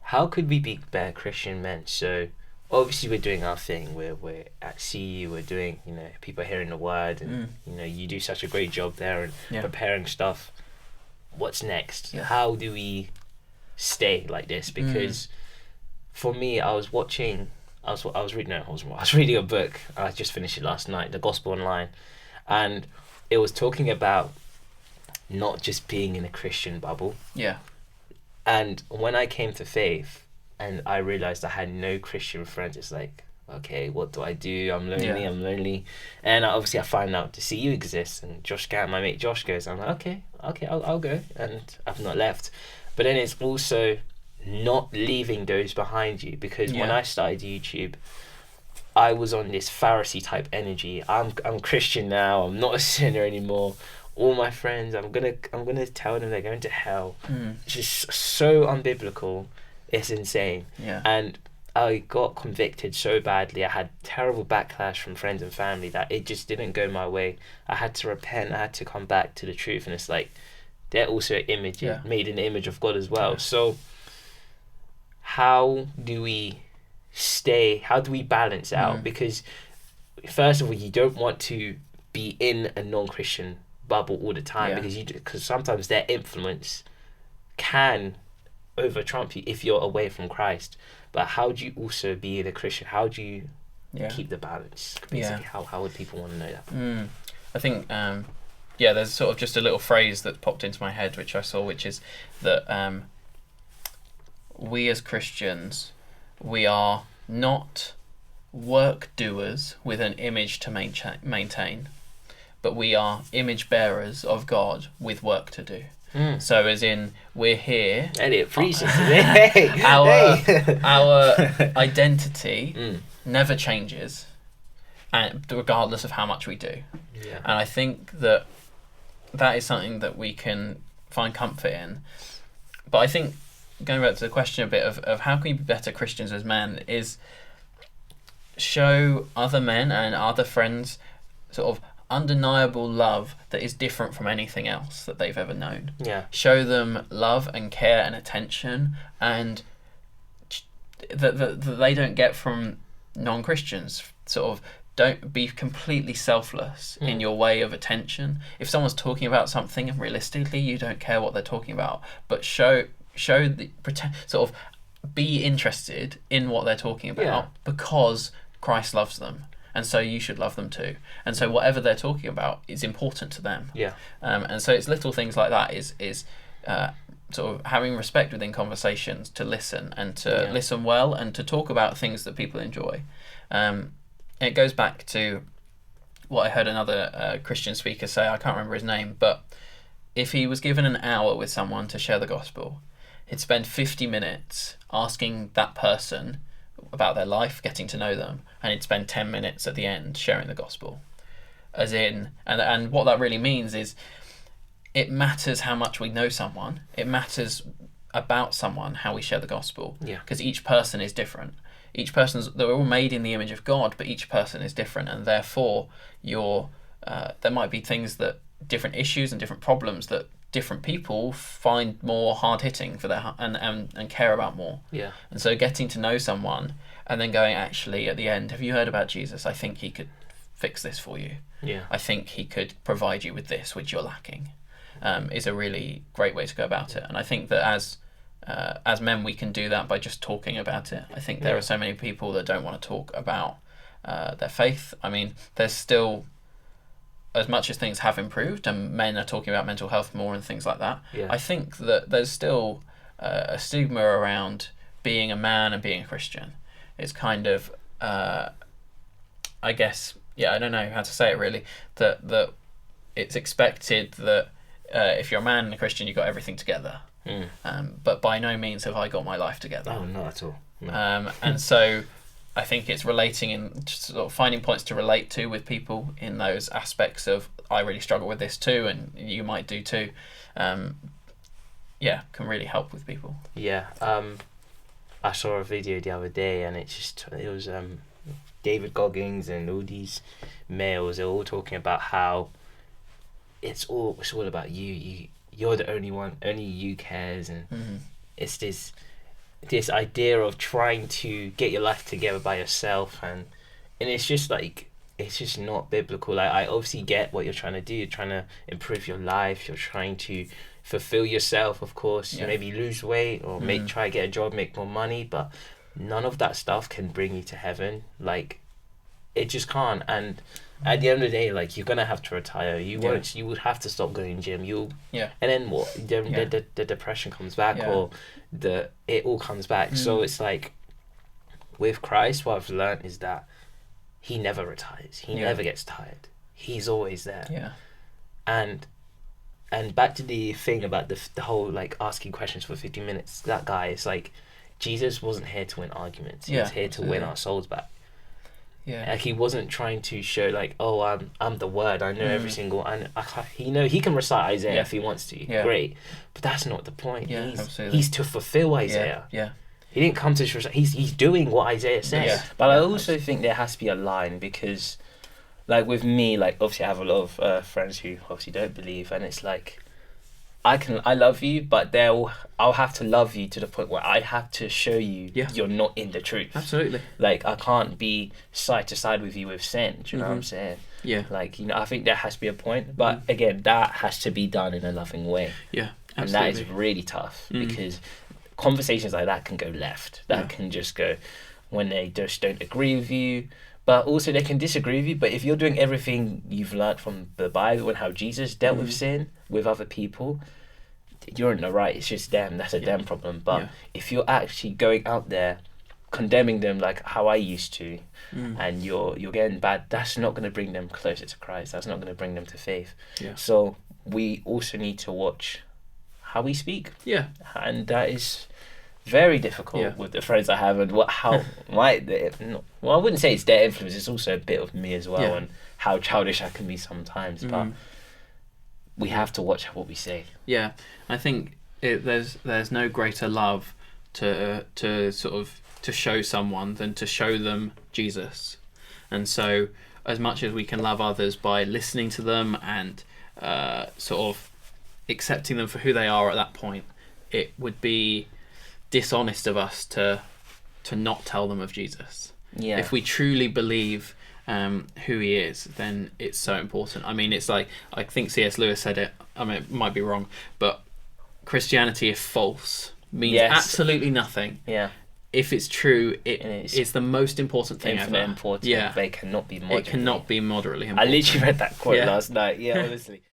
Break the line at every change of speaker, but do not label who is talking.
how could we be better Christian men? So obviously we're doing our thing. We're at CU. We're doing, people are hearing the word, and you do such a great job there and preparing stuff. What's next?
Yeah.
How do we stay like this? Because for me, I was reading a book. I just finished it last night, The Gospel Online, and it was talking about not just being in a Christian bubble.
Yeah.
And when I came to faith and I realized I had no Christian friends, it's like, okay, what do I do? I'm lonely. And obviously I find out the CU exists, and my mate Josh goes, I'm like, okay, I'll go. And I've not left. But then it's also not leaving those behind you, because when I started YouTube, I was on this Pharisee type energy. I'm Christian now. I'm not a sinner anymore. All my friends, I'm gonna tell them they're going to hell. It's just so unbiblical. It's insane.
Yeah.
And I got convicted so badly. I had terrible backlash from friends and family that it just didn't go my way. I had to repent. I had to come back to the truth. And it's like, they're also made in the image of God as well. Yeah. So how do we balance out? Because first of all, you don't want to be in a non-Christian bubble all the time, because sometimes their influence can over trump you if you're away from Christ. But how do you also be in a Christian? How do you keep the balance? Basically, how would people want to know that?
I think there's sort of just a little phrase that popped into my head which I saw, which is that we as Christians, we are not work doers with an image to maintain, but we are image bearers of God with work to do. So as in, we're here.
Elliot preaching today.
Our identity never changes, and regardless of how much we do.
Yeah.
And I think that is something that we can find comfort in. But I think, going back to the question a bit of how can we be better Christians as men, is show other men and other friends sort of undeniable love that is different from anything else that they've ever known.
Yeah.
Show them love and care and attention, and that they don't get from non-Christians. Sort of, don't be completely selfless in your way of attention. If someone's talking about something and realistically you don't care what they're talking about, but sort of be interested in what they're talking about, because Christ loves them. And so you should love them too. And so whatever they're talking about is important to them.
Yeah.
And so it's little things like that is sort of having respect within conversations to listen, and to listen well, and to talk about things that people enjoy. It goes back to what I heard another Christian speaker say. I can't remember his name, but if he was given an hour with someone to share the gospel, he'd spend 50 minutes asking that person about their life, getting to know them, and he'd spend 10 minutes at the end sharing the gospel. As in, and what that really means is, it matters how much we know someone. It matters about someone how we share the gospel.
Yeah.
Because each person is different. They're all made in the image of God, but each person is different, and therefore there might be different issues and different problems that different people find more hard-hitting for their and care about more.
Yeah.
And so getting to know someone and then going, actually, at the end, have you heard about Jesus? I think he could fix this for you.
Yeah.
I think he could provide you with this which you're lacking, is a really great way to go about it. And I think that as men, we can do that by just talking about it. I think there are so many people that don't want to talk about their faith. I mean, there's still, as much as things have improved and men are talking about mental health more and things like that, I think that there's still a stigma around being a man and being a Christian. It's kind of, I guess, I don't know how to say it really, that it's expected that if you're a man and a Christian, you've got everything together. But by no means have I got my life together.
Oh, not at all. No.
And so I think it's relating and just sort of finding points to relate to with people in those aspects of, I really struggle with this too, and you might do too. Can really help with people.
Yeah. I saw a video the other day, and it was David Goggins and all these males. They're all talking about how it's all about you. You're the only one. Only you cares, and it's this this idea of trying to get your life together by yourself, and it's just like, it's just not biblical. Like, I obviously get what you're trying to do. You're trying to improve your life. You're trying to fulfill yourself, of course.
Yeah.
Maybe lose weight or try to get a job, make more money, but none of that stuff can bring you to heaven. Like, it just can't. And at the end of the day, like, you're gonna have to retire. You won't. You would have to stop going gym. And then what? The depression comes back, or it all comes back. So it's like, with Christ, what I've learned is that he never retires. He never gets tired. He's always there. And back to the thing about the whole, like, asking questions for 50 minutes. That guy is like, Jesus wasn't here to win arguments. He was here to win our souls back. Like, he wasn't trying to show, like, oh, I'm the word. I know every single. And he can recite Isaiah if he wants to. Great, but that's not the point. He's to fulfill Isaiah. He didn't come to recite. He's doing what Isaiah says. But I also think there has to be a line, because, like, with me, like, obviously I have a lot of friends who obviously don't believe, and it's like, I love you, but I'll have to love you to the point where I have to show you you're not in the truth.
Absolutely.
Like, I can't be side to side with you with sin. Do you know what I'm saying? Like, I think there has to be a point, but again, that has to be done in a loving way.
Absolutely.
And that is really tough, because conversations like that can go left. That can just go when they just don't agree with you. But also they can disagree with you. But if you're doing everything you've learned from the Bible and how Jesus dealt with sin with other people, you're in the right. It's just them. That's a them problem. But if you're actually going out there condemning them like how I used to, and you're getting bad, that's not going to bring them closer to Christ. That's not going to bring them to faith. So we also need to watch how we speak. And that is very difficult with the friends I have, and I wouldn't say it's their influence, it's also a bit of me as well, and how childish I can be sometimes, but we have to watch what we say.
I think there's no greater love to sort of to show someone than to show them Jesus. And so as much as we can love others by listening to them and sort of accepting them for who they are at that point, it would be dishonest of us to not tell them of Jesus. If we truly believe who he is, then it's so important. I mean, it's like, I think C.S. Lewis said it, I mean, it might be wrong, but Christianity, if false, means absolutely nothing. If it's true, it's the most important thing ever.
Important. They cannot be moderately.
It cannot be moderately important.
I literally read that quote last night. Honestly.